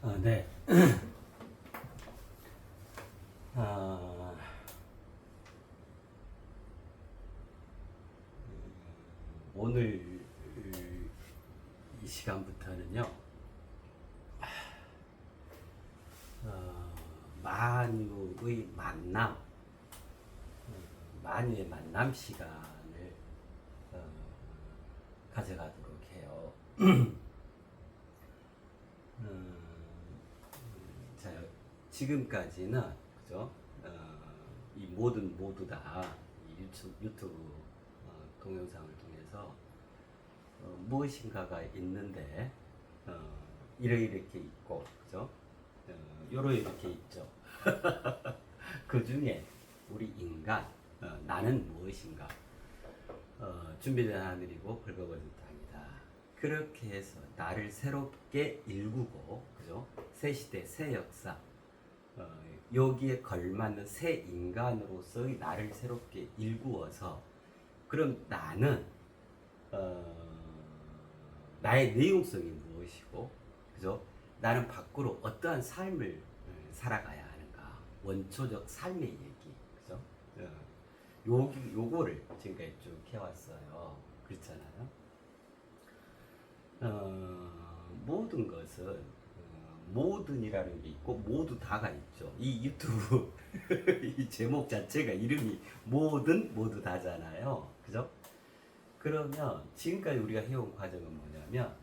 네. 아, 오늘 이 시간부터는요, 만유의 만남, 만유의 만남 시간을 가져가도록 해요. 자, 지금까지는 그죠? 이 모두 다 유튜브 동영상을 통해서 무엇인가가 있는데 이렇게 있고 그죠? 이렇게 있죠. 그 중에 우리 인간 나는 무엇인가 준비된 하늘이고 붉어버린 땅이다. 그렇게 해서 나를 새롭게 일구고 그죠? 새 시대 새 역사 여기에 걸맞는 새 인간으로서의 나를 새롭게 일구어서 그럼 나는 나의 내용성이 무엇이고 그죠? 나는 밖으로 어떠한 삶을 살아가야 하는가 원초적 삶의 얘기 그죠? 요거를 지금까지 쭉 해왔어요. 그렇잖아요. 모든 것은 모든이라는 게 있고 모두 다가 있죠. 이 유튜브 이 제목 자체가 이름이 모두 다잖아요. 그죠? 그러면 지금까지 우리가 해온 과정은 뭐냐면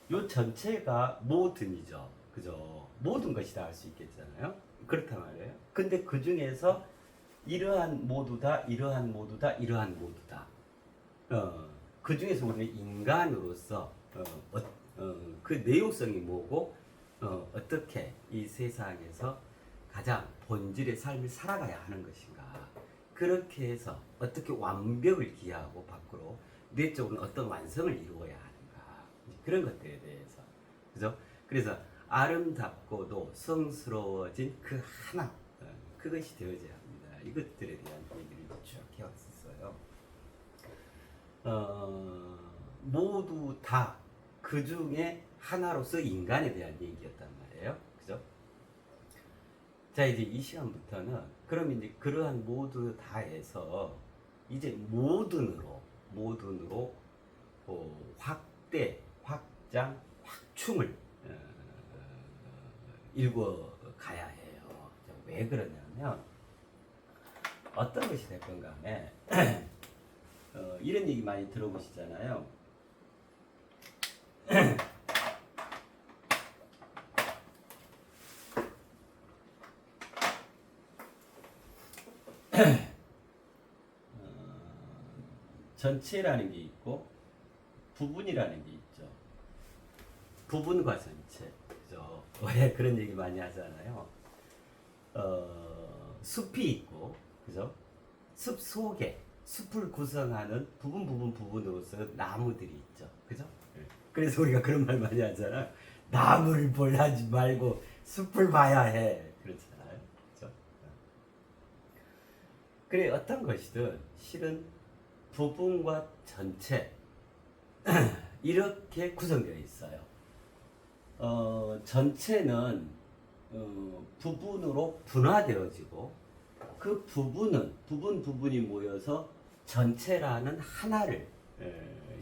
요 전체가 모든이죠. 그죠? 모든 것이다 할 수 있겠잖아요. 그렇단 말이에요. 근데 그 중에서 이러한 모두다, 이러한 모두다, 이러한 모두다. 그 중에서 우리는 인간으로서 그 내용성이 뭐고 어떻게 이 세상에서 가장 본질의 삶을 살아가야 하는 것인가. 그렇게 해서 어떻게 완벽을 기하고 밖으로 내적으로는 어떤 완성을 이루어야 하는가. 그런 것들에 대해서. 그죠? 그래서 아름답고도 성스러워진 그 하나. 그것이 되어져야 합니다. 이것들에 대한 얘기를 쭉 해왔었어요. 모두 다 그 중에 하나로서 인간에 대한 얘기였단 말이에요. 그죠? 자, 이제 이 시간부터는 그럼 이제 그러한 모두 다에서 이제 모든으로 확대, 확장, 확충을 일궈 가야 해요. 왜 그러냐면 어떤 것이 됐건 간에 이런 얘기 많이 들어보시잖아요. 전체라는 게 있고 부분이라는 게 있죠. 부분과 전체. 그죠? 왜 그런 얘기 많이 하잖아요. 숲이 있고 그죠? 숲 속에 숲을 구성하는 부분으로서 나무들이 있죠. 그죠? 그래서 우리가 그런 말 많이 하잖아. 나무를 보지 말고 숲을 봐야 해. 그렇잖아요. 그죠? 그래 어떤 것이든 실은 부분과 전체 이렇게 구성되어 있어요. 전체는 부분으로 분화되어지고 그 부분이 모여서 전체라는 하나를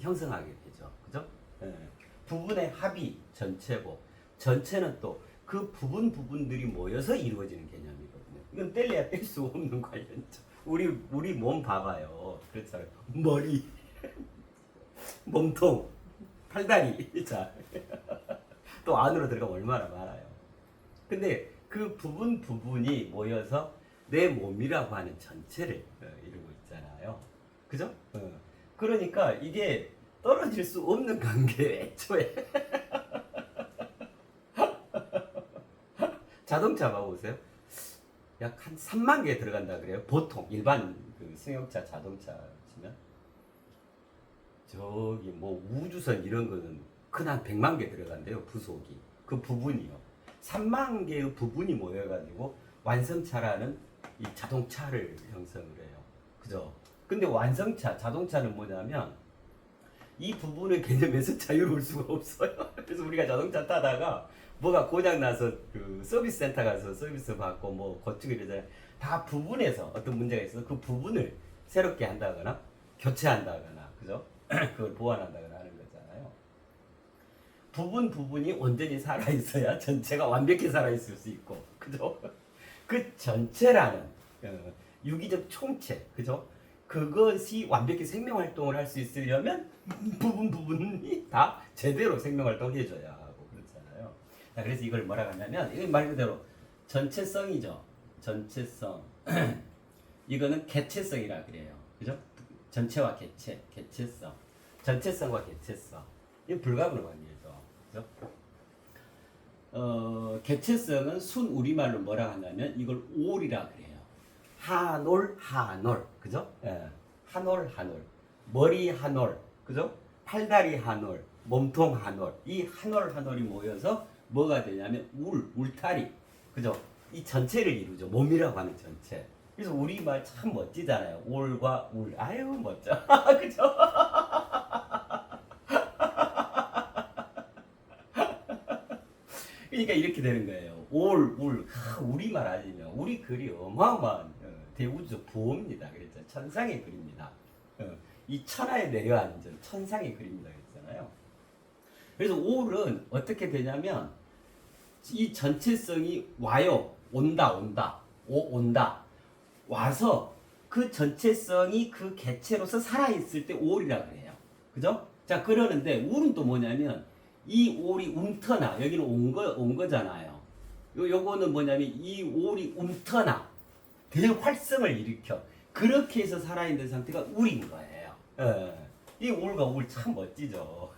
형성하게 되죠. 그죠? 부분의 합이 전체고 전체는 또 그 부분들이 모여서 이루어지는 개념이거든요. 이건 뗄래야 뗄 수 없는 관련이죠. 우리 몸 봐봐요. 그렇잖아요. 머리, 몸통, 팔다리. 자, 또 안으로 들어가면 얼마나 많아요. 근데 그 부분이 모여서 내 몸이라고 하는 전체를 이루고 있잖아요. 그죠? 그러니까 이게 떨어질 수 없는 관계 애초에. 자동차 봐보세요. 약 한 3만 개 들어간다 그래요. 보통 일반 그 승용차 자동차 치면 저기 뭐 우주선 이런 거는 큰 한 100만 개 들어간대요. 부속이 그 부분이요. 3만 개의 부분이 모여가지고 완성차라는 이 자동차를 형성을 해요. 그죠? 근데 완성차 자동차는 뭐냐면 이 부분의 개념에서 자유로울 수가 없어요. 그래서 우리가 자동차 타다가 뭐가 고장 나서 그 서비스 센터 가서 서비스 받고 뭐 고치고 이러잖아요. 다 부분에서 어떤 문제가 있어서 그 부분을 새롭게 한다거나 교체한다거나 그죠? 그걸 보완한다거나 하는 거잖아요. 부분이 온전히 살아 있어야 전체가 완벽히 살아 있을 수 있고 그죠? 그 전체라는 유기적 총체 그죠? 그것이 완벽히 생명 활동을 할 수 있으려면 부분이 다 제대로 생명 활동을 해줘야 하고 그렇잖아요. 자, 그래서 이걸 뭐라 하냐면 이게 말 그대로 전체성이죠. 전체성. 이거는 개체성이라 그래요. 그죠? 전체와 개체성. 전체성과 개체성. 이건 불가분의 관계죠. 그죠? 개체성은 순 우리말로 뭐라 하냐면 이걸 올이라 그래요. 한올, 그죠? 예. 한올. 머리 한올, 그죠? 팔다리 한올, 몸통 한올. 이 한올이 모여서 뭐가 되냐면 울타리, 그죠? 이 전체를 이루죠. 몸이라고 하는 전체. 그래서 우리말 참 멋지잖아요. 올과 울. 아유, 멋져. 그죠? 그러니까 이렇게 되는 거예요. 우리말 아니면 우리 글이 어마어마한 대우주적 부호입니다. 그랬죠. 천상의 글입니다. 이 천하에 내려앉은 천상의 글입니다. 그랬잖아요. 그래서 올은 어떻게 되냐면 이 전체성이 와요. 온다. 와서 그 전체성이 그 개체로서 살아있을 때 올이라 그래요. 그죠? 자, 그러는데 울은 또 뭐냐면 이 올이 움터나 여기는 온 거잖아요. 요거는 뭐냐면 이 올이 움터나 대활성을 일으켜 그렇게 해서 살아있는 상태가 울인 거예요. 이 올과 울 참 멋지죠.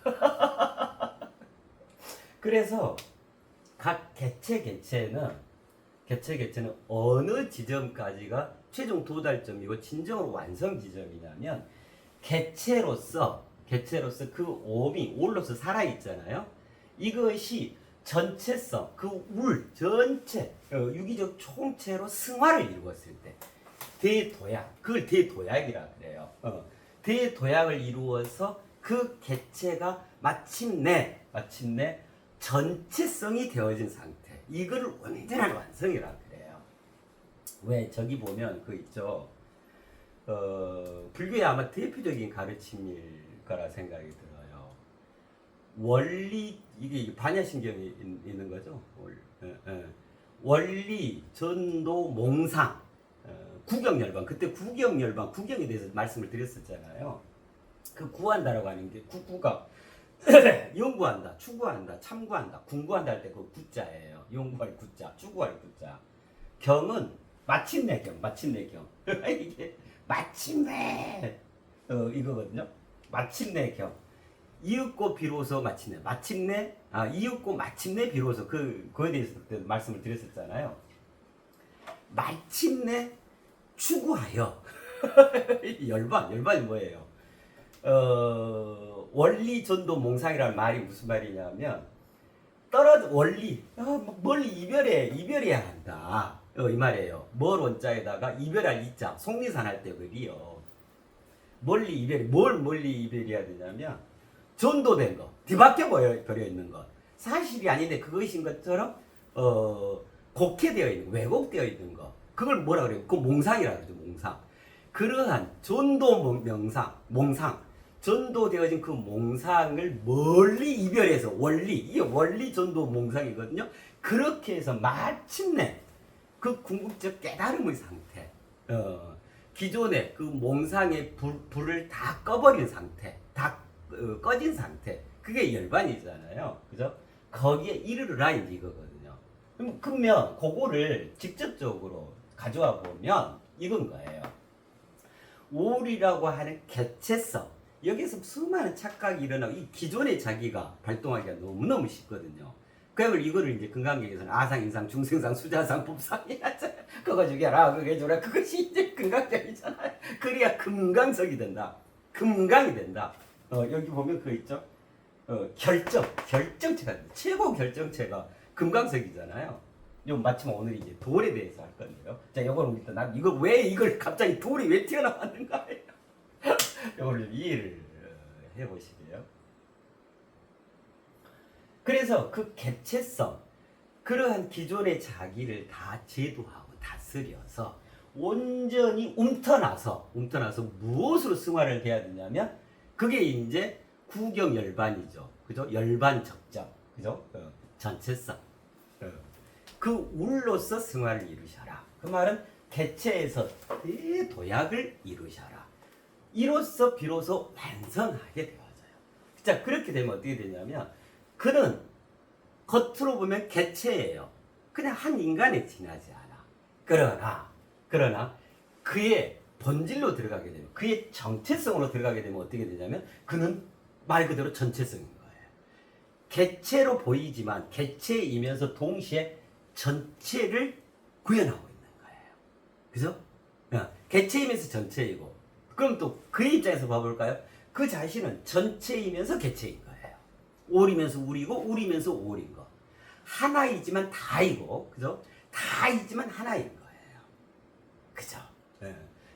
그래서 각 개체는 어느 지점까지가 최종 도달점이고 진정으로 완성 지점이냐면 개체로서 그 오미 올로서 살아있잖아요. 이것이 전체성, 그 울 전체 유기적 총체로 승화를 이루었을 때 대도약, 그걸 대도약이라 그래요. 대도약을 이루어서 그 개체가 마침내 전체성이 되어진 상태. 이거를 온전한 완성이라 그래요. 왜 저기 보면 그 있죠. 불교의 아마 대표적인 가르침일 거라 생각이 들어요. 원리 이게 반야신경이 있는 거죠. 원리, 전도, 몽상, 구경열반. 그때 구경에 대해서 말씀을 드렸었잖아요. 그 구한다라고 하는 게 구가 연구한다, 추구한다, 참구한다, 궁구한다 할 때 그 구자예요. 연구할 구자, 추구할 구자. 경은 마침내 경. 이게 마침내 이거거든요. 마침내 경. 이윽고 비로소 마침내 이윽고 마침내 비로소 그거에 대해서 그때 말씀을 드렸었잖아요. 마침내 추구하여 열반이 뭐예요? 원리 전도 몽상이라는 말이 무슨 말이냐면 원리 멀리 이별해야 한다. 이 말이에요. 멀 원자에다가 이별할 이자 속리산 할 때 그리요. 멀리 이별이 뭘 멀리 이별해야 되냐면 전도된 거 뒤바뀌어 버려 있는 것 사실이 아닌데 그것인 것처럼 곡해되어 있는 왜곡되어 있는 거 그걸 뭐라 그래요? 그 몽상이라 그러죠. 몽상. 그러한 전도 몽상 전도되어진 그 몽상을 멀리 이별해서 이게 원리 전도 몽상이거든요. 그렇게 해서 마침내 그 궁극적 깨달음의 상태, 기존의 그 몽상의 불을 다 꺼버린 상태, 다 꺼진 상태, 그게 열반이잖아요. 그죠? 거기에 이르르라 이제 이거거든요. 그러면 그거를 직접적으로 가져와 보면 이건 거예요. 올이라고 하는 개체성, 여기서 수많은 착각이 일어나고 이 기존의 자기가 발동하기가 너무너무 쉽거든요. 그걸 이거를 이제 건강계에서는 아상, 인상, 중생상, 수자상, 법상이야. 그거 죽여라, 그거 해줘라. 그것이 이제 건강적이잖아요. 그래야 금강석이 된다. 금강이 된다. 여기 보면 그거 있죠? 결정체가 최고 결정체가 금강석이잖아요. 요 마침 오늘 이제 돌에 대해서 할 건데요. 자, 요거는 일단 이걸 갑자기 돌이 왜 튀어나왔는가? 요거를 좀 이해를 해보시게요. 그래서 그 개체성, 그러한 기존의 자기를 다 제도하고 다스려서 온전히 움터나서 무엇으로 승화를 해야 되냐면 그게 이제 구경열반이죠. 그죠? 열반적정. 그죠? 전체성. 그 울로서 승화를 이루셔라. 그 말은 개체에서 대도약을 이루셔라. 이로써 비로소 완성하게 되어져요. 자, 그렇게 되면 어떻게 되냐면 그는 겉으로 보면 개체예요. 그냥 한 인간에 지나지 않아. 그러나 그의 본질로 들어가게 되면 그의 정체성으로 들어가게 되면 어떻게 되냐면 그는 말 그대로 전체성인 거예요. 개체로 보이지만 개체이면서 동시에 전체를 구현하고 있는 거예요. 그죠? 개체이면서 전체이고 그럼 또 그의 입장에서 봐볼까요? 그 자신은 전체이면서 개체인 거예요. 올이면서 울이고 울이면서 올인 거. 하나이지만 다이고 그죠? 다이지만 하나인 거예요. 그죠?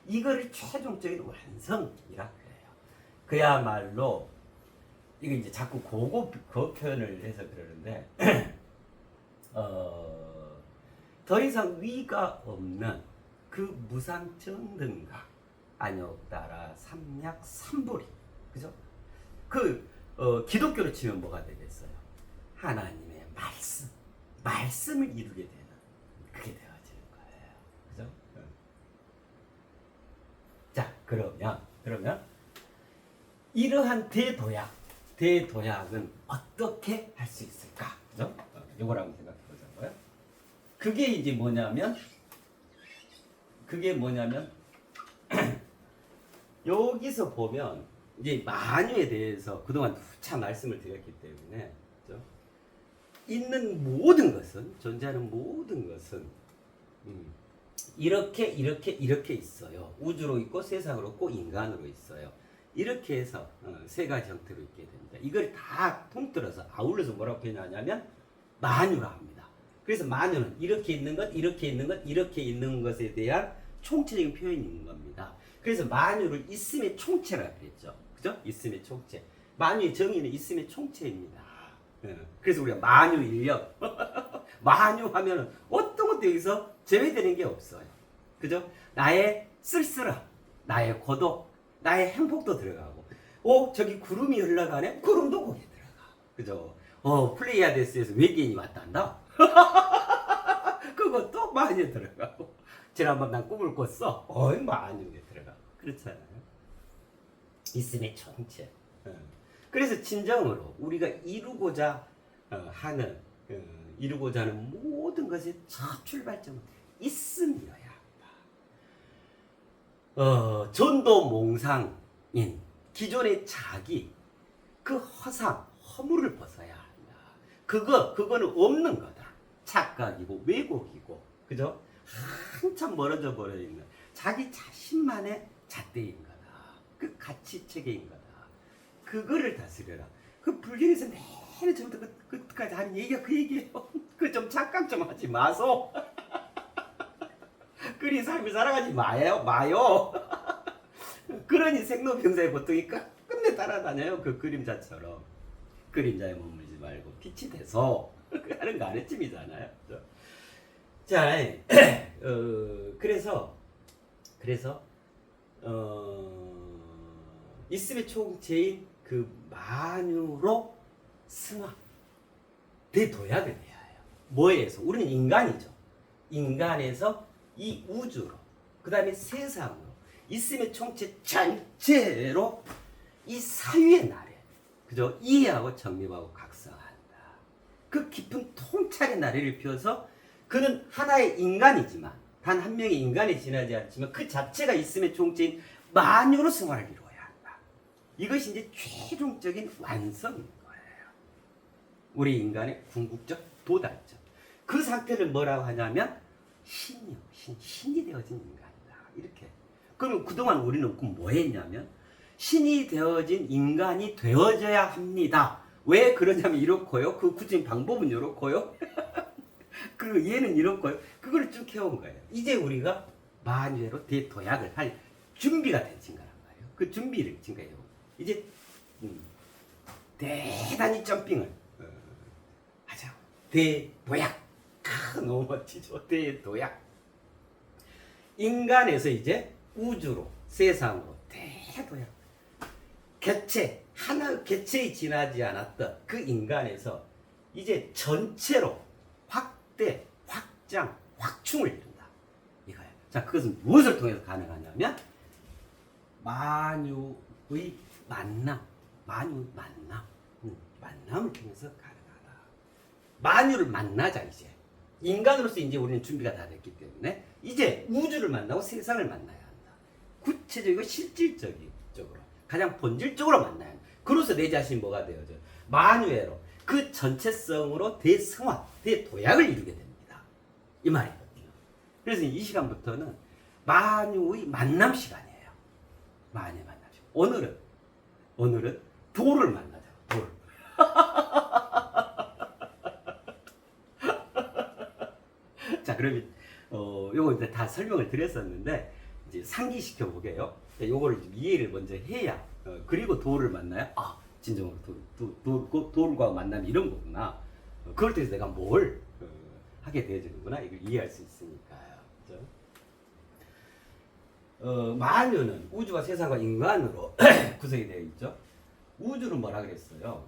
이거를 최종적인 완성이라 그래요. 그야말로 이거 이제 자꾸 그 표현을 해서 그러는데 더 이상 위가 없는 그 무상정등각 안욕따라 삼약 삼보리 그죠? 기독교로 치면 뭐가 되겠어요? 하나님의 말씀을 이루게 되는 그게 되어지는 거예요. 그죠? 자, 그러면 이러한 대도약은 어떻게 할 수 있을까? 그죠? 이걸 한번 생각해 보자고요. 그게 이제 뭐냐면 여기서 보면 이제 만유에 대해서 그동안 참 말씀을 드렸기 때문에 그죠? 있는 모든 것은 존재하는 모든 것은 이렇게 있어요. 우주로 있고 세상으로 있고 인간으로 있어요. 이렇게 해서 세 가지 형태로 있게 됩니다. 이걸 다 통틀어서 아울러서 뭐라고 표현하냐면 만유라 합니다. 그래서 만유는 이렇게 있는 것, 이렇게 있는 것, 이렇게 있는 것에 대한 총체적인 표현인 겁니다. 그래서 만유를 있음의 총체라 그랬죠. 그죠? 있음의 총체. 만유의 정의는 있음의 총체입니다. 그래서 우리가 만유인력 만유하면은 어떤 것도 여기서 제외되는 게 없어요. 그죠? 나의 쓸쓸함, 나의 고독, 나의 행복도 들어가고, 저기 구름이 흘러가네? 구름도 거기에 들어가. 그죠? 플레이아데스에서 외계인이 왔단다? 그것도 만유에 들어가고. 지난번 난 꿈을 꿨어. 만유에 들어가고. 그렇잖아요. 있음의 총체. 그래서 진정으로 우리가 이루고자 하는 모든 것의 첫 출발점은 있음이어야 한다. 전도몽상인 기존의 자기 그 허물을 벗어야 한다. 그거는 없는 거다. 착각이고 왜곡이고 그죠? 한참 멀어져 버려 있는 자기 자신만의 잣대인 거다. 그 가치체계인 거다. 그거를 다스려라. 그 불교에서 내내 처음부터 끝까지 하는 얘기가 그 얘기예요. 그 좀 착각 좀 하지 마소. 그리 삶을 살아가지 마요. 그러니 생로병사의 고통이 끝내 따라다녀요. 그 그림자처럼. 그림자에 머물지 말고 빛이 돼서 하는 거 아래쯤이잖아요. 자, 그래서 있음의 총체인 그 만유로 승화 대도약을 해야 해요. 뭐에서? 우리는 인간이죠. 인간에서 이 우주로 그 다음에 세상으로 있음의 총체 전체로 이 사유의 나래 그죠? 이해하고 정립하고 각성한다. 그 깊은 통찰의 나래를 펴서 그는 하나의 인간이지만 단 한 명의 인간에 지나지 않지만 그 자체가 있음의 총체인 만유로 승화를 이루어야 한다. 이것이 이제 최종적인 완성인 거예요. 우리 인간의 궁극적 도달점. 그 상태를 뭐라고 하냐면 신이 되어진 인간이다. 이렇게. 그럼 그동안 우리는 뭐 했냐면 신이 되어진 인간이 되어져야 합니다. 왜 그러냐면 이렇고요. 그 구체적인 방법은 이렇고요. 그 얘는 이렇고요. 그걸 쭉 해온 거예요. 이제 우리가 만유로 대도약을 할 준비가 되진 거란 말이에요. 그 준비를 지금까지 해오고 이제 대단히 점핑을 하자고. 대도약. 너무 멋지죠. 대도약. 인간에서 이제 우주로, 세상으로 대도약. 개체, 하나 개체에 지나지 않았던 그 인간에서 이제 전체로 확대, 확장, 확충을 이룬다. 이거예요. 자, 그것은 무엇을 통해서 가능하냐면 만유의 만남, 만유 만남, 만남을 통해서 가능하다. 만유를 만나자 이제. 인간으로서 이제 우리는 준비가 다 됐기 때문에 이제 우주를 만나고 세상을 만나야 한다. 구체적이고 실질적으로 가장 본질적으로 만나야 한다. 그로서 내 자신이 뭐가 되어져? 만유애로 그 전체성으로 대성화, 대도약을 이루게 됩니다. 이 말이거든요. 그래서 이 시간부터는 만유의 만남 시간이에요. 만유의 만남 시간. 오늘은 도를 만나자. 돌. 자, 그러면 요거 이제 다 설명을 드렸었는데 이제 상기시켜 보게요. 요거를 좀 이해를 먼저 해야 그리고 도를 만나야 진정으로 돌과 만남이 이런 거구나. 그걸 통해서 내가 뭘 하게 되어지는구나. 이걸 이해할 수 있으니까요. 그죠? 만유는 우주와 세상과 인간으로 구성이 되어 있죠. 우주는 뭐라 그랬어요?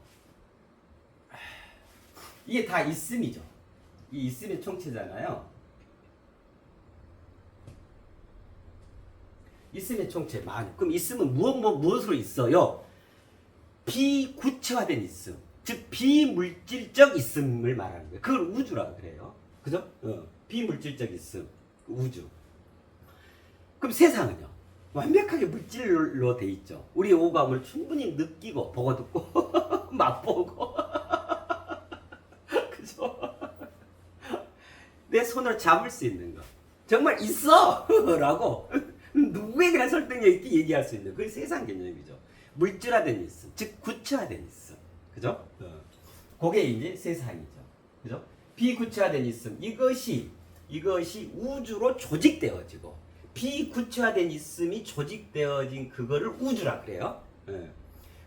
이게 다 있음이죠. 이 있음의 총체잖아요. 있음의 총체 만유. 그럼 있음은 무엇으로 있어요? 비구체화된 있음, 즉 비물질적 있음을 말하는 거예요. 그걸 우주라고 그래요. 그죠? 비물질적 있음, 우주. 그럼 세상은요? 완벽하게 물질로 돼 있죠. 우리의 오감을 충분히 느끼고 보고 듣고 맛보고 그죠? 내 손을 잡을 수 있는 거. 정말 있어! 라고 누구에게나 설득력 있게 얘기할 수 있는 그게 세상 개념이죠. 물질화된 있음, 즉 구체화된 있음. 그죠? 그게 이제 세상이죠. 그죠? 비구체화된 있음. 이것이 우주로 조직되어지고 비구체화된 있음이 조직되어진 그거를 우주라 그래요.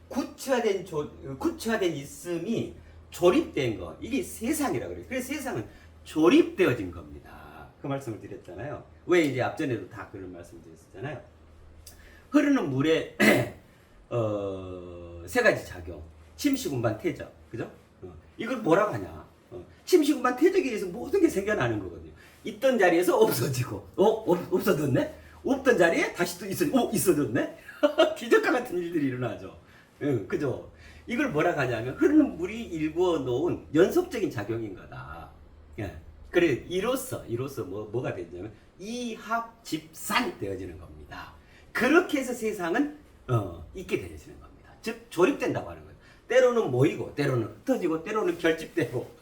구체화된 있음이 조립된 거. 이게 세상이라 그래요. 그래서 세상은 조립되어진 겁니다. 그 말씀을 드렸잖아요. 왜 이제 앞전에도 다 그런 말씀을 드렸잖아요. 흐르는 물에 세 가지 작용. 침식운반 퇴적. 그죠? 이걸 뭐라고 하냐? 침식운반 퇴적에 의해서 모든 게 생겨나는 거거든요. 있던 자리에서 없어지고, 없어졌네? 없던 자리에 다시 또 있어졌네? 기적과 같은 일들이 일어나죠. 그죠? 이걸 뭐라고 하냐면, 흐르는 물이 일구어 놓은 연속적인 작용인 거다. 예. 그래, 이로써 뭐가 되냐면, 이합집산 되어지는 겁니다. 그렇게 해서 세상은, 있게 되어지는 겁니다. 즉, 조립된다고 하는 거예요. 때로는 모이고, 때로는 흩어지고, 때로는 결집되고,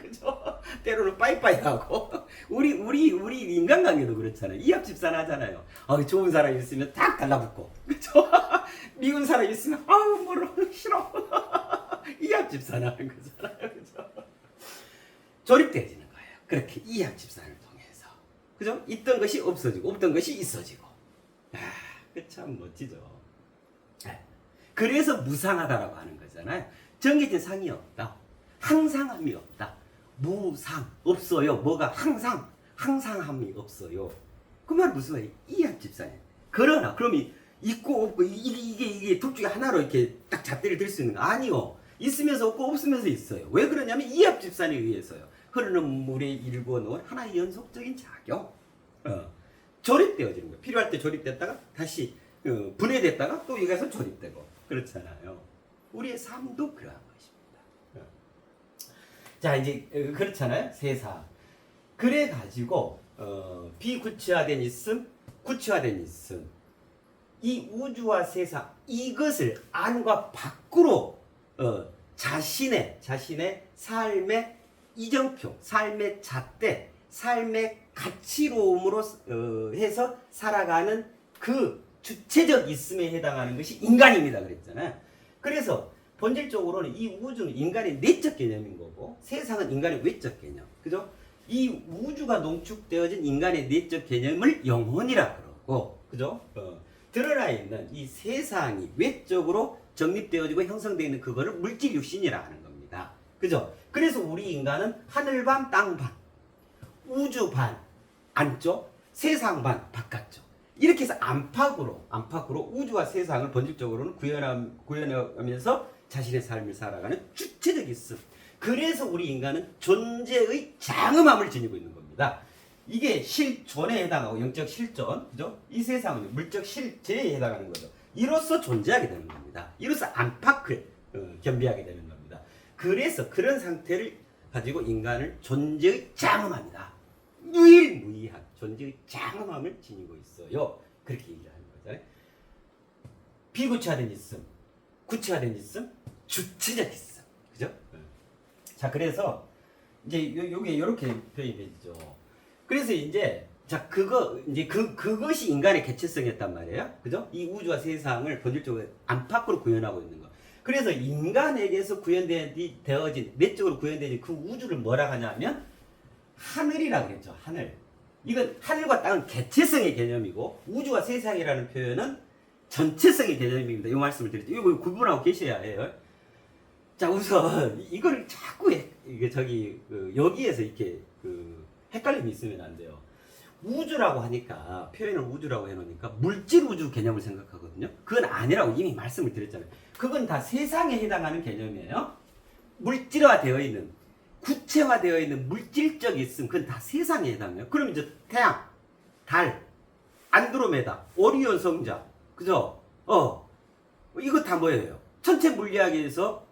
그죠? 때로는 빠이빠이하고. 우리 인간관계도 그렇잖아요. 이합집산 하잖아요. 좋은 사람 있으면 딱 달라붙고, 그죠? 미운 사람 있으면, 뭐로, 싫어. 이합집산 하는 거잖아요. 그죠? 조립되어지는 거예요. 그렇게 이합집산을 통해서. 그죠? 있던 것이 없어지고, 없던 것이 있어지고. 그 참 멋지죠. 그래서 무상하다라고 하는 거잖아요. 정해진 상이 없다. 항상함이 없다. 무상, 없어요. 뭐가 항상함이 없어요. 그 말 무슨 말이에요? 이합집산이에요. 그러나, 그럼 있고 없고, 이게 둘 중에 하나로 이렇게 딱 잣대를 들 수 있는 거 아니요. 있으면서 없고 없으면서 있어요. 왜 그러냐면 이합집산에 의해서요. 흐르는 물에 일구어 놓은 하나의 연속적인 작용. 조립되어지는 거예요. 필요할 때 조립됐다가 다시 분해됐다가 또 여기서 조립되고 그렇잖아요. 우리의 삶도 그러한 것입니다. 자, 이제 그렇잖아요. 세상. 그래 가지고 비구체화된 있음, 구체화된 있음. 이 우주와 세상 이것을 안과 밖으로 자신의 삶의 이정표, 삶의 잣대, 삶의 가치로움으로 해서 살아가는 그 주체적 있음에 해당하는 것이 인간입니다. 그랬잖아요. 그래서 본질적으로는 이 우주는 인간의 내적 개념인 거고 세상은 인간의 외적 개념. 그죠? 이 우주가 농축되어진 인간의 내적 개념을 영혼이라 그러고, 그죠? 드러나 있는 이 세상이 외적으로 정립되어지고 형성되어 있는 그거를 물질 육신이라 하는 겁니다. 그죠? 그래서 우리 인간은 하늘 반, 땅 반, 우주 반, 안쪽, 세상 반, 바깥쪽. 이렇게 해서 안팎으로 우주와 세상을 본질적으로는 구현하면서 자신의 삶을 살아가는 주체적 있음. 그래서 우리 인간은 존재의 장엄함을 지니고 있는 겁니다. 이게 실존에 해당하고 영적 실존, 그죠? 이 세상은 물적 실제에 해당하는 거죠. 이로써 존재하게 되는 겁니다. 이로써 안팎을 겸비하게 되는 겁니다. 그래서 그런 상태를 가지고 인간을 존재의 장엄함이다. 유일무이한 존재의 장엄함을 지니고 있어요. 그렇게 얘기를 하는 거잖아요. 비구체화된 있음, 구체화된 있음, 주체적 있음, 그죠? 자, 그래서 이제 요게 이렇게 표현이 되죠. 그래서 이제 자 그것이 인간의 개체성이었단 말이에요, 그죠? 이 우주와 세상을 본질적으로 안팎으로 구현하고 있는 거. 그래서 인간에게서 되어진 내적으로 구현되어진 그 우주를 뭐라 하냐면 하늘이라고 그랬죠. 하늘. 이건 하늘과 땅은 개체성의 개념이고 우주와 세상이라는 표현은 전체성의 개념입니다. 이 말씀을 드렸죠. 이거 구분하고 계셔야 해요. 자, 우선 이걸 자꾸 여기에서 이렇게 헷갈림이 있으면 안 돼요. 우주라고 하니까 표현을 우주라고 해놓으니까 물질 우주 개념을 생각하거든요. 그건 아니라고 이미 말씀을 드렸잖아요. 그건 다 세상에 해당하는 개념이에요. 물질화되어 있는, 구체화되어 있는 물질적 있음, 그건 다 세상에 해당해요. 그럼 이제 태양, 달, 안드로메다, 오리온 성자, 그죠? 이거 다 뭐예요? 천체 물리학에서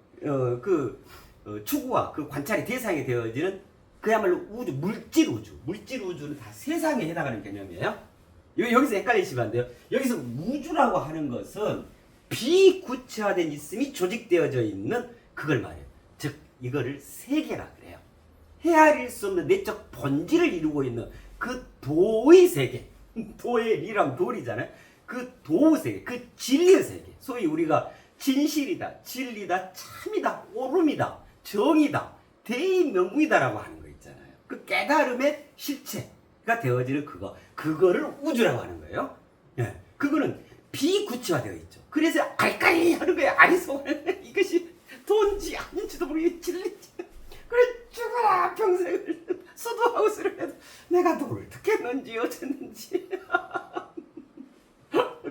추구와 그 관찰의 대상이 되어지는 그야말로 우주, 물질 우주는 다 세상에 해당하는 개념이에요. 여기서 헷갈리시면 안 돼요. 여기서 우주라고 하는 것은 비구체화된 있음이 조직되어져 있는 그걸 말해요. 즉 이거를 세계라 그래요. 헤아릴 수 없는 내적 본질을 이루고 있는 그 도의 세계. 도의 리랑 돌이잖아요. 그 도의 세계, 그 진리의 세계. 소위 우리가 진실이다, 진리다, 참이다, 옳음이다, 정이다, 대의명분이다라고 하는 거 있잖아요. 그 깨달음의 실체가 되어지는 그거를 우주라고 하는 거예요. 예, 그거는 비구체화되어 있죠. 그래서 알까리 하는 거예요. 아리송을 이것이 돈지 아닌지도 모르게 진리지. 그래 죽어라 평생을 수도하우스를 해도 내가 돈을 어떻게 했는지 어쨌는지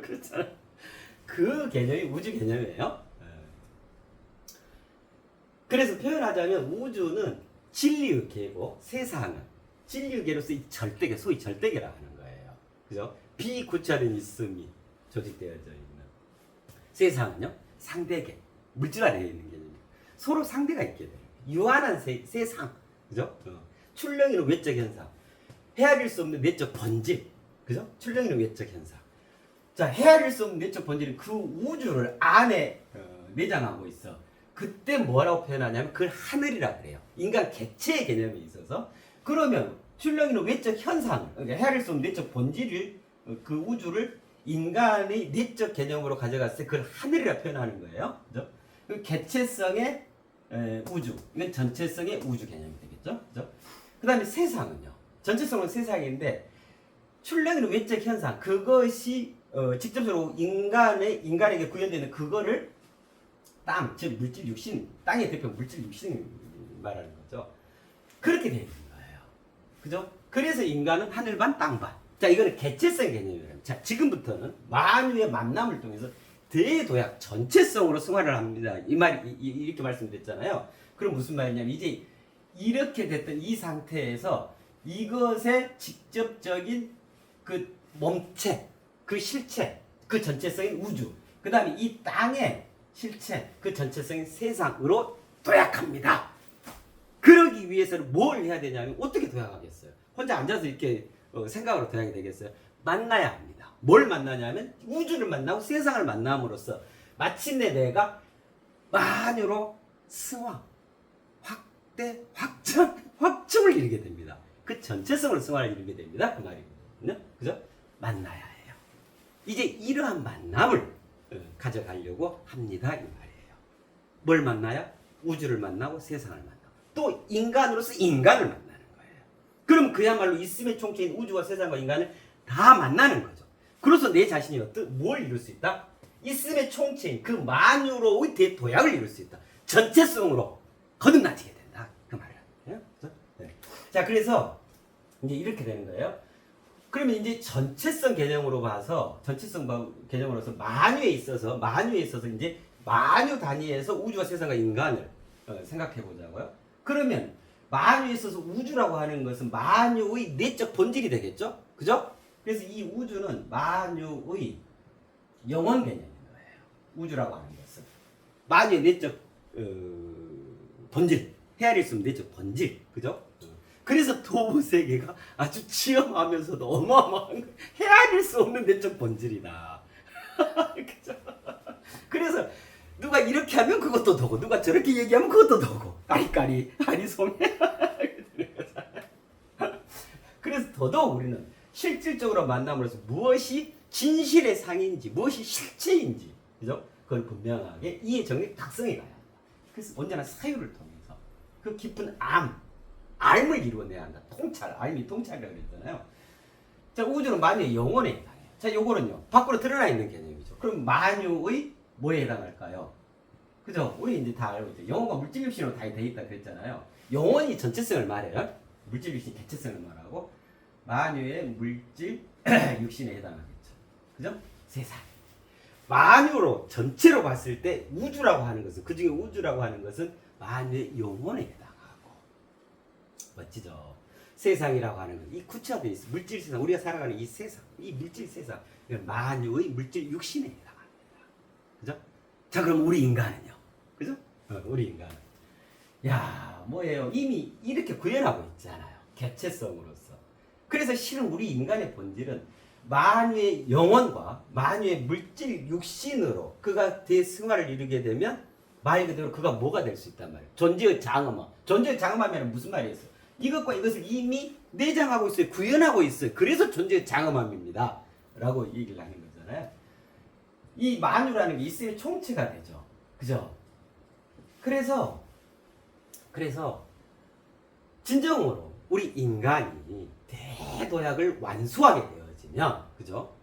그렇잖아요. 그 개념이 우주 개념이에요. 그래서 표현하자면 우주는 진리의 계고 세상은 진리의 계로서 이 절대계, 소위 절대계라 하는 거예요. 그죠? 비구체화된 있음이 조직되어져 있는 세상은요 상대계, 물질화되어 있는 개념입니다. 서로 상대가 있게 돼요. 유한한 세상, 그죠? 출렁이는 외적 현상, 헤아릴 수 없는 내적 본질, 그죠? 출렁이는 외적 현상. 자, 헤아릴 수 없는 내적 본질은 그 우주를 안에 내장하고 있어. 그때 뭐라고 표현하냐면 그걸 하늘이라 그래요. 인간 개체의 개념이 있어서. 그러면 출렁이는 외적 현상, 그러니까 헤아릴 수 없는 내적 본질을, 그 우주를 인간의 내적 개념으로 가져갔을 때 그걸 하늘이라 표현하는 거예요. 그죠? 그 개체성의 우주, 이건 전체성의 우주 개념이 되겠죠. 그죠? 그 다음에 세상은요. 전체성은 세상인데 출렁이는 외적 현상, 그것이 직접적으로 인간에게 구현되는 그거를 땅, 즉 물질 육신, 땅의 대표 물질 육신 말하는 거죠. 그렇게 되어 있는 거예요. 그죠? 그래서 인간은 하늘 반, 땅 반. 자, 이거는 개체성 개념이에요. 자, 지금부터는 만유의 만남을 통해서 대도약 전체성으로 승화를 합니다. 이렇게 말씀드렸잖아요. 그럼 무슨 말이냐면 이제 이렇게 됐던 이 상태에서 이것의 직접적인 그 몸체, 그 실체, 그 전체성인 우주, 그 다음에 이 땅의 실체, 그 전체성인 세상으로 도약합니다. 그러기 위해서는 뭘 해야 되냐면 어떻게 도약하겠어요? 혼자 앉아서 이렇게 생각으로 도약이 되겠어요? 만나야 합니다. 뭘 만나냐면 우주를 만나고 세상을 만남으로써 마침내 내가 만유로 승화, 확대, 확증을 이루게 됩니다. 그 전체성으로 승화를 이루게 됩니다. 그 말이거든요. 그죠? 만나야 해요. 이제 이러한 만남을 가져가려고 합니다. 이 말이에요. 뭘 만나야? 우주를 만나고 세상을 만나고 또 인간으로서 인간을 만나는 거예요. 그럼 그야말로 있음의 총체인 우주와 세상과 인간을 다 만나는 거죠. 그래서 내 자신이 뭘 이룰 수 있다? 있음의 총체인 그 만유로의 대도약을 이룰 수 있다. 전체성으로 거듭나지게 된다. 그 자, 그래서 이제 이렇게 되는 거예요. 그러면 이제 전체성 개념으로 봐서, 개념으로서 만유에 있어서 이제 만유 단위에서 우주와 세상과 인간을 생각해 보자고요. 그러면 만유에 있어서 우주라고 하는 것은 만유의 내적 본질이 되겠죠? 그죠? 그래서 이 우주는 만유의 영원 개념인 거예요. 우주라고 하는 것은. 만유의 내적 본질. 헤아릴 수 없는 내적 본질. 그죠? 그래서 도부 세계가 아주 치엄하면서도 어마어마한 헤아릴 수 없는 내적 본질이다. 그죠? 그래서 누가 이렇게 하면 그것도 도고, 누가 저렇게 얘기하면 그것도 도고, 까리까리, 아리송해. 그래서 더더욱 우리는 실질적으로 만남으로써 무엇이 진실의 상인지, 무엇이 실체인지, 그죠? 그걸 분명하게 이해 정리 각성해 가야 한다. 그래서 언제나 사유를 통해서 그 깊은 알을 이루어내야 한다. 알미 통찰이라고 그랬잖아요. 자, 우주는 만유의 영혼에 해당해요. 자, 요거는요, 밖으로 드러나 있는 개념이죠. 그럼 만유의 뭐에 해당할까요? 그죠? 우리 이제 다 알고 있죠. 영혼과 물질육신으로 다 돼 있다 그랬잖아요. 영혼이 전체성을 말해요. 물질육신 개체성을 말하고, 만유의 물질 육신에 해당하겠죠. 그죠? 세상. 만유로 전체로 봤을 때 우주라고 하는 것은, 그 중에 우주라고 하는 것은 만유의 영혼에 해당하고, 멋지죠? 세상이라고 하는 것, 이 구체화되어 있어. 물질 세상, 우리가 살아가는 이 세상, 이 물질 세상, 만유의 물질 육신에 해당합니다. 그죠? 자, 그럼 우리 인간은요? 그죠? 우리 인간은. 야, 뭐예요? 이미 이렇게 구현하고 있잖아요. 개체성으로서. 그래서 실은 우리 인간의 본질은 만유의 영혼과 만유의 물질 육신으로 그가 대승화를 이루게 되면 말 그대로 그가 뭐가 될 수 있단 말이에요. 존재의 장엄함. 존재의 장엄함이란 무슨 말이었어요? 이것과 이것을 이미 내장하고 있어요. 구현하고 있어요. 그래서 존재의 장엄함입니다. 라고 얘기를 하는 거잖아요. 이 만유라는 게 있음의 총체가 되죠. 그죠? 그래서 진정으로 우리 인간이 대도약을 완수하게 되어지면, 그죠?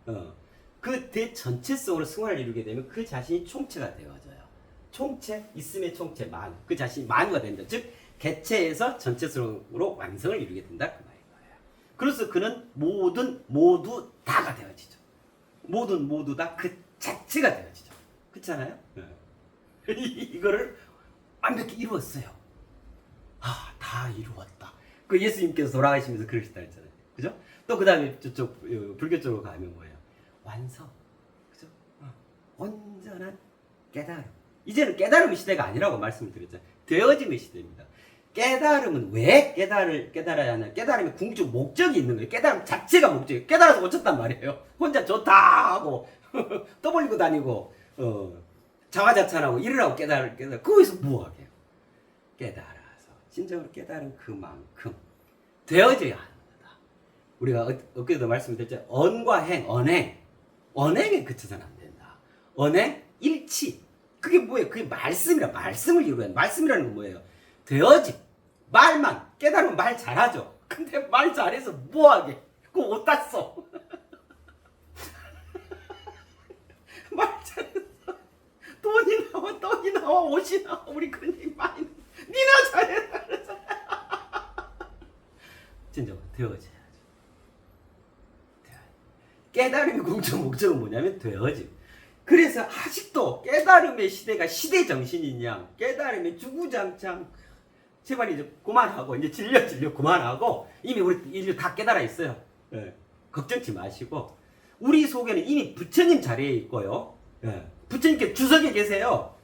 그 대전체성으로 승화를 이루게 되면 그 자신이 총체가 되어져요. 총체, 있음의 총체, 만유. 그 자신이 만유가 된다. 즉, 개체에서 전체성으로 완성을 이루게 된다. 그 말인 거예요. 그래서 그는 모두 다가 되어지죠. 모두 다 그 자체가 되어지죠. 그렇잖아요? 이거를 완벽히 이루었어요. 다 이루었다. 그 예수님께서 돌아가시면서 그러셨다 했잖아요. 그죠? 또 그 다음에 저쪽 불교 쪽으로 가면 뭐예요? 완성. 그죠? 온전한 깨달음. 이제는 깨달음의 시대가 아니라고 말씀을 드렸잖아요. 되어짐의 시대입니다. 깨달음은 왜 깨달아야 하냐? 깨달음의 궁극적 목적이 있는 거예요. 깨달음 자체가 목적이에요. 깨달아서 고쳤단 말이에요. 혼자 좋다 하고 떠벌리고 다니고 자화자찬하고 이러라고 깨달아. 거기서 뭐하게요? 깨달아서 진정으로 깨달은 그만큼 되어져야 하는 거다. 우리가 엊그제도 말씀드렸죠. 언과 행, 언행에 그쳐서는 안 된다. 언행, 일치. 그게 뭐예요? 그게 말씀을 이루어야 돼. 말씀이라는 건 뭐예요? 되어짐. 말만. 깨달으면 말 잘하죠. 근데 말 잘해서 뭐하게? 그거 옷 땄어. 말 잘해서 돈이 나와, 떡이 나와, 옷이 나와. 우리 그런 얘기 많이 니나 잘해라. 진짜 되어져야죠. 깨달음의 궁극적 목적은 뭐냐면 되어짐. 그래서 아직도 깨달음의 시대가 시대 정신인 양, 깨달음의 주구장창 제발 이제 그만하고, 이제 진려 그만하고, 이미 우리 인류 다 깨달아 있어요. 걱정치 마시고, 우리 속에는 이미 부처님 자리에 있고요. 부처님께 주석에 계세요.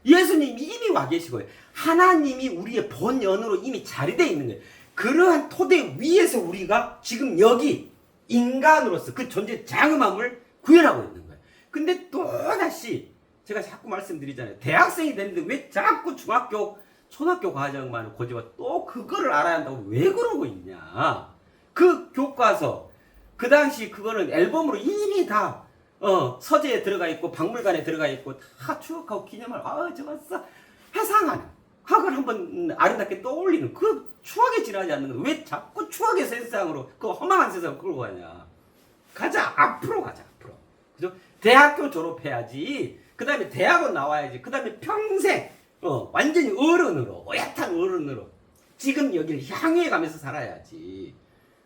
예수님이 이미 와 계시고요. 하나님이 우리의 본연으로 이미 자리되어 있는 거예요. 그러한 토대 위에서 우리가 지금 여기 인간으로서 그 존재 장엄함을 구현하고 있는 거예요. 근데 또다시 제가 자꾸 말씀드리잖아요. 대학생이 됐는데 왜 자꾸 중학교, 초등학교 과정만 고집하고 또 그거를 알아야 한다고 왜 그러고 있냐. 그 교과서, 그 당시 그거는 앨범으로 이미 다 서재에 들어가 있고 박물관에 들어가 있고 다 추억하고 기념을 좋았어 회상하는 학을 한번 아름답게 떠올리는 그 추억에 지나지 않는 거 왜 자꾸 추억의 세상으로 그 허망한 세상을 끌고 가냐. 가자. 앞으로 가자. 앞으로. 그죠? 대학교 졸업해야지. 그 다음에 대학원 나와야지. 그 다음에 평생 완전히 어른으로, 어엿한 어른으로 지금 여기를 향해 가면서 살아야지.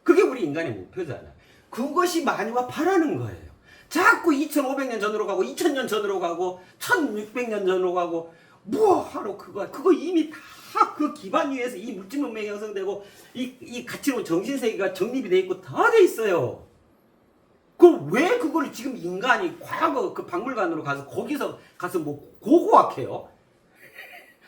그게 우리 인간의 목표잖아. 그것이 만유가 바라는 거예요. 자꾸 2500년 전으로 가고 2000년 전으로 가고 1600년 전으로 가고 뭐하러 그거 이미 다 그 기반 위에서 이 물질 문명이 형성되고 이 가치로운 정신세계가 정립이 돼 있고 다 돼 있어요. 왜 그거를 지금 인간이 과거 그 박물관으로 거기서 가서 뭐 고고학해요?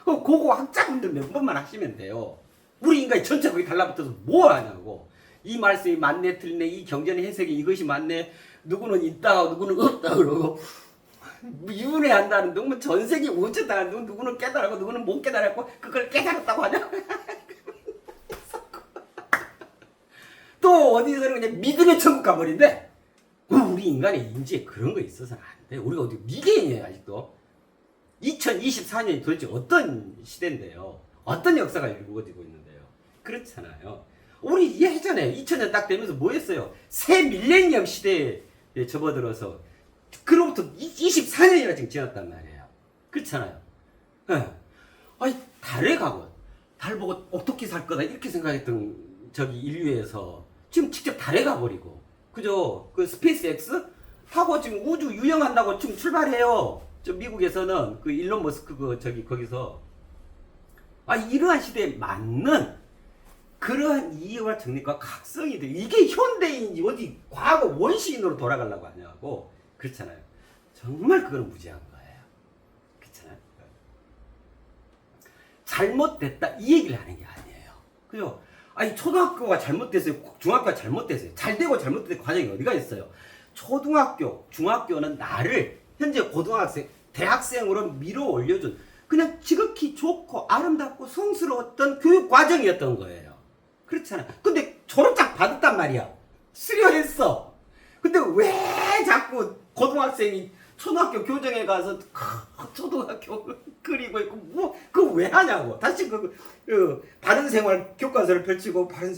고고학자분들 몇 번만 하시면 돼요. 우리 인간이 전체 거기 달라붙어서 뭐 하냐고. 이 말씀이 맞네 틀리네, 이 경전의 해석이 이것이 맞네, 누구는 있다 누구는 없다 그러고 이분해한다는 누구는 전세계 우주다, 누구는 깨달았고 누구는 못 깨달았고 그걸 깨달았다고 하냐. 또 어디서는 그냥 믿음의 천국 가버린대. 우리 인간의 인지에 그런 거 있어서는 안 돼. 우리가 어디 미개인이에요 아직도. 2024년이 도대체 어떤 시대인데요? 어떤 역사가 이루어지고 있는데요? 그렇잖아요. 우리 예전에 2000년 딱 되면서 뭐 했어요? 새 밀레니엄 시대에 접어들어서 그로부터 24년이나 지금 지났단 말이에요. 그렇잖아요. 네. 아니 달에 가고 달 보고 어떻게 살 거다 이렇게 생각했던 저기 인류에서 지금 직접 달에 가버리고, 그죠? 그 스페이스 X 하고 지금 우주 유영한다고 지금 출발해요. 저 미국에서는 그 일론 머스크 거기서 이러한 시대에 맞는 그러한 이해와 정립과 각성이 돼. 이게 현대인이 어디 과거 원시인으로 돌아가려고 하냐고. 그렇잖아요. 정말 그건 무지한 거예요. 그렇잖아요. 잘못됐다 이 얘기를 하는 게 아니에요. 그죠? 초등학교가 잘못됐어요. 중학교가 잘못됐어요. 잘 되고 잘못된 과정이 어디가 있어요? 초등학교, 중학교는 나를 현재 고등학생, 대학생으로 밀어 올려준 그냥 지극히 좋고 아름답고 성스러웠던 교육 과정이었던 거예요. 그렇잖아. 근데 졸업장 받았단 말이야. 수료했어. 근데 왜 자꾸 고등학생이 초등학교 교정에 가서 초등학교 그리고 있고 그거 왜 하냐고. 다시 바른 생활 교과서를 펼치고 바른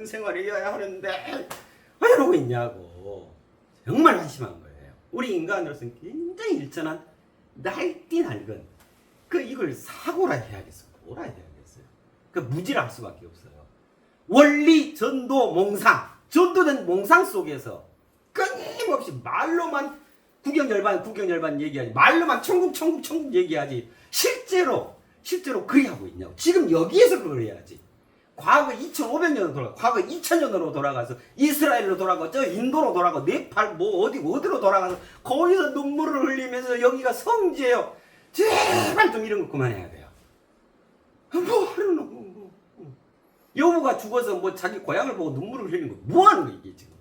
생활이어야 하는데 왜 이러고 있냐고. 정말 한심한 거예요. 우리 인간으로서는 굉장히 일천한 날뛰날근 이걸 사고라 해야겠어. 뭐라 해야겠어요. 무지할 수밖에 없어요. 원리, 전도, 몽상. 전도된 몽상 속에서 끊임없이 말로만 구경열반 얘기하지. 말로만 천국 얘기하지. 실제로 그리 하고 있냐고. 지금 여기에서 그걸 해야지. 과거 2500년으로 돌아가, 과거 2000년으로 돌아가서 이스라엘로 돌아가, 저 인도로 돌아가, 네팔 어디로 돌아가서 거기서 눈물을 흘리면서 여기가 성지예요. 제발 좀 이런 거 그만해야 돼요. 뭐 하는 거. 여우가 죽어서 자기 고향을 보고 눈물을 흘리는 거 뭐 하는 거 이게 지금.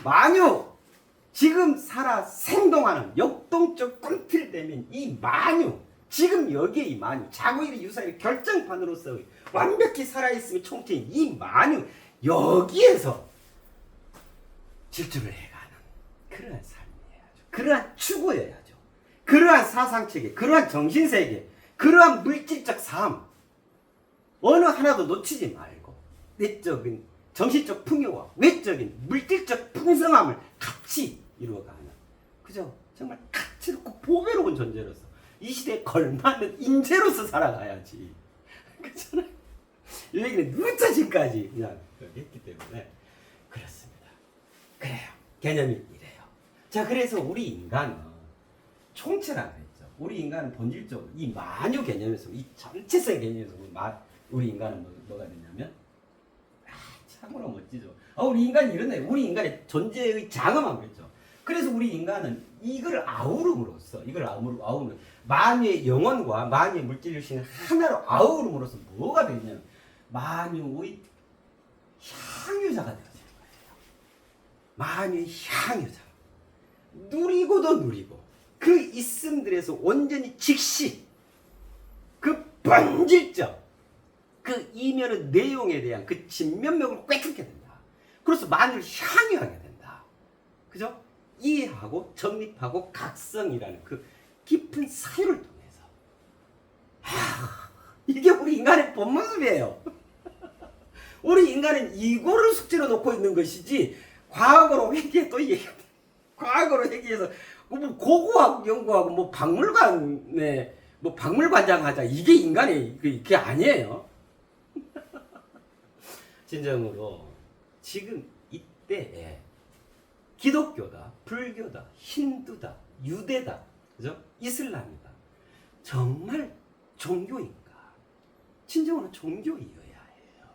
만유 지금 살아 생동하는 역동적 꿈틀대면 이 만유, 지금 여기에 이 만유, 자고일의 유사일의 결정판으로서 완벽히 살아있음이 총체인 이 만유, 여기에서 질주를 해가는 그러한 삶이어야죠. 그러한 추구여야죠. 그러한 사상체계, 그러한 정신세계, 그러한 물질적 삶 어느 하나도 놓치지 말고 내적인 정신적 풍요와 외적인 물질적 풍성함을 같이 이루어가는, 그죠? 정말 가치롭고 보배로운 존재로서 이 시대에 걸맞는 인재로서 살아가야지. 그렇잖아요. 이 얘기는 늦어지까지 그냥 했기 때문에 그렇습니다. 그래요. 개념이 이래요. 자, 그래서 우리 인간은 총체라고 했죠. 우리 인간은 본질적으로 이 만유 개념에서, 이 전체성 개념에서 우리 인간은 뭐가 되냐면 참으로 멋지죠. 우리 인간이 이러네. 우리 인간의 존재의 장엄함을 했죠. 그래서 우리 인간은 이걸 아우름으로써, 만유의 영혼과 만유의 물질유신을 하나로 아우름으로써 뭐가 되냐면 만유의 향유자가 되어지는 거예요. 만유의 향유자. 누리고도 누리고 그 있음들에서 온전히 즉시 그 본질적 그 이면의 내용에 대한 그 진면목을 꿰뚫게 된다. 그래서 만유를 향유하게 된다. 그죠? 이해하고 정립하고 각성이라는 그 깊은 사유를 통해서 이게 우리 인간의 본 모습이에요. 우리 인간은 이거를 숙제로 놓고 있는 것이지 과거로 회귀해 또 얘기해. 과거로 회귀해서 뭐 고고학 연구하고 뭐 박물관에 뭐 박물관장 하자 이게 인간의 그게 아니에요. 진정으로 지금 이때에 기독교다, 불교다, 힌두다, 유대다, 그죠? 이슬람이다. 정말 종교인가? 진정으로 종교이어야 해요.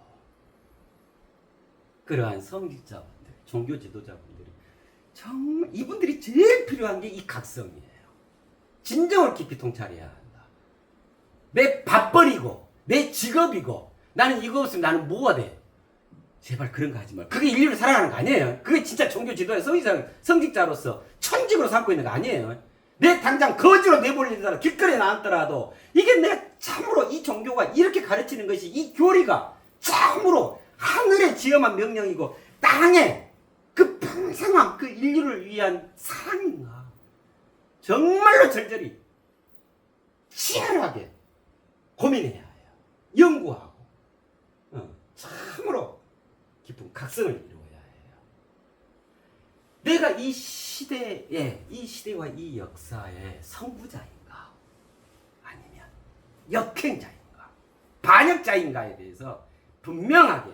그러한 성직자분들, 종교 지도자분들이 정말 이분들이 제일 필요한 게 이 각성이에요. 진정을 깊이 통찰해야 한다. 내 밥벌이고 내 직업이고 나는 이거 없으면 나는 뭐가 돼? 제발 그런 거 하지 마. 그게 인류를 살아가는 거 아니에요. 그게 진짜 종교 지도자 성직자로서 천직으로 삼고 있는 거 아니에요. 내 당장 거지로 내버리더라도 길거리에 나왔더라도 이게 내가 참으로 이 종교가 이렇게 가르치는 것이 이 교리가 참으로 하늘에 지엄한 명령이고 땅에 그 풍성한 그 인류를 위한 사랑인가 정말로 절절히 치열하게 고민해야 해요. 연구하고 참으로 깊은 각성을 이루어야 해요. 내가 이 시대에 이 시대와 이 역사의 선구자인가 아니면 역행자인가 반역자인가에 대해서 분명하게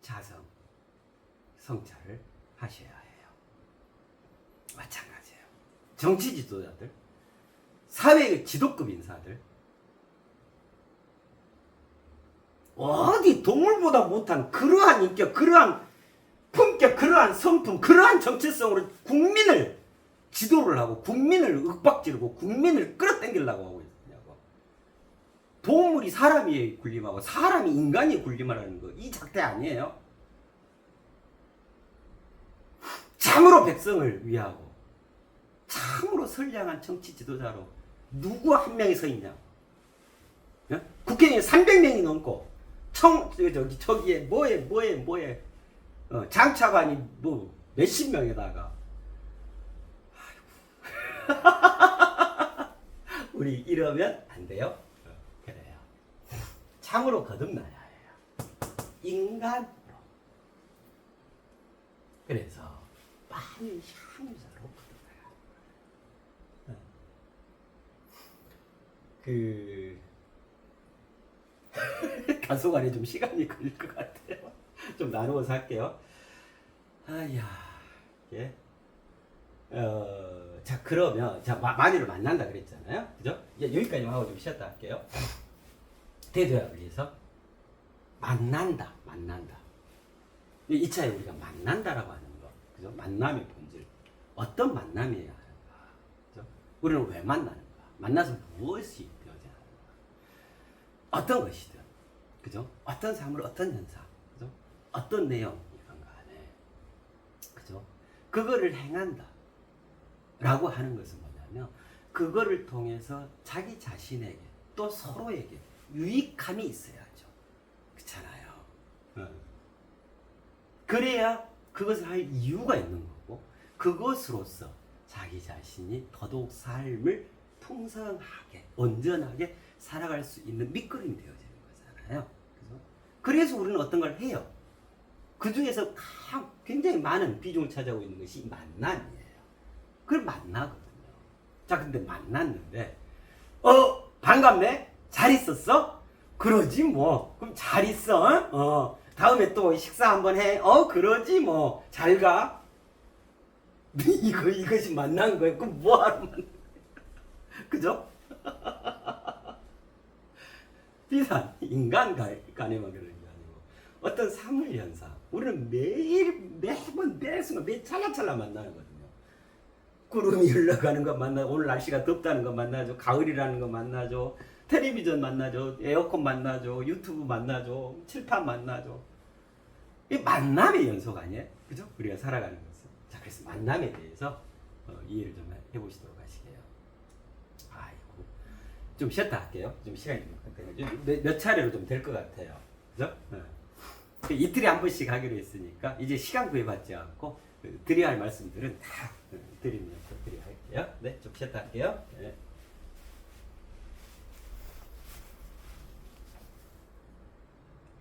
자성 성찰을 하셔야 해요. 마찬가지예요. 정치 지도자들, 사회 지도급 인사들 어디 동물보다 못한 그러한 인격, 그러한 품격, 그러한 성품, 그러한 정체성으로 국민을 지도를 하고 국민을 윽박지르고 국민을 끌어당기려고 하고 있냐고. 동물이 사람이 군림하고 사람이 인간이 군림하라는 거 이 작태 아니에요? 참으로 백성을 위하고 참으로 선량한 정치 지도자로 누구 한 명이 서 있냐고. 예? 국회의원 300명이 넘고 저기에 뭐에 장차관이 뭐 몇십 명에다가 우리 이러면 안 돼요. 그래요. 참으로 거듭나야 해요. 인간으로. 그래서 많은 향유자로 거듭나야. 가속 안에 좀 시간이 걸릴 것 같아요. 좀 나누어서 할게요. 아야, 예. 자, 그러면, 자, 마녀를 만난다 그랬잖아요. 그죠? 여기까지만 하고 좀 쉬었다 할게요. 대도약을 위해서 만난다. 이 차에 우리가 만난다라고 하는 거. 그죠? 만남의 본질. 어떤 만남이어야 하는가. 그죠? 우리는 왜 만나는가? 만나서 무엇이 되어야 하는가? 어떤 것이든. 그죠? 어떤 사물, 어떤 현상. 그죠? 어떤 내용이건 간에. 그죠? 그거를 행한다. 라고 하는 것은 뭐냐면 그거를 통해서 자기 자신에게 또 서로에게 유익함이 있어야죠. 그렇잖아요. 그래야 그것을 할 이유가 있는 거고 그것으로서 자기 자신이 더더욱 삶을 풍성하게 온전하게 살아갈 수 있는 밑거름이 되어지는 거잖아요. 그래서 우리는 어떤 걸 해요. 그 중에서 굉장히 많은 비중을 차지하고 있는 것이 만남이에요. 그걸 만나거든요. 자, 근데 만났는데, 반갑네? 잘 있었어? 그러지 뭐. 그럼 잘 있어? 다음에 또 식사 한번 해? 그러지 뭐. 잘 가? 이것이 만난 거예요. 그럼 뭐하러 만난 거예요? 그죠? 비단 인간 간에만 그러는 게 아니고 어떤 사물 현상 우리는 매번 매순간 매 찰나찰나 만나는 거거든요. 구름이 흘러가는 거 만나고 오늘 날씨가 덥다는 거 만나죠. 가을이라는 거 만나죠. 텔레비전 만나죠. 에어컨 만나죠. 유튜브 만나죠. 칠판 만나죠. 이 만남의 연속 아니에요? 그죠? 우리가 살아가는 것은. 자, 그래서 만남에 대해서 이해를 좀 해보시도록 하시게요. 아이고, 좀 쉬었다 할게요. 좀 시간이 몇 차례로 좀 될 것 같아요. 그죠? 이틀에 한 번씩 하기로 했으니까 이제 시간 구애받지 않고 드려야 할 말씀들은 다 드리면서 드려야 할게요. 네, 좀 쉬었다 할게요. 네.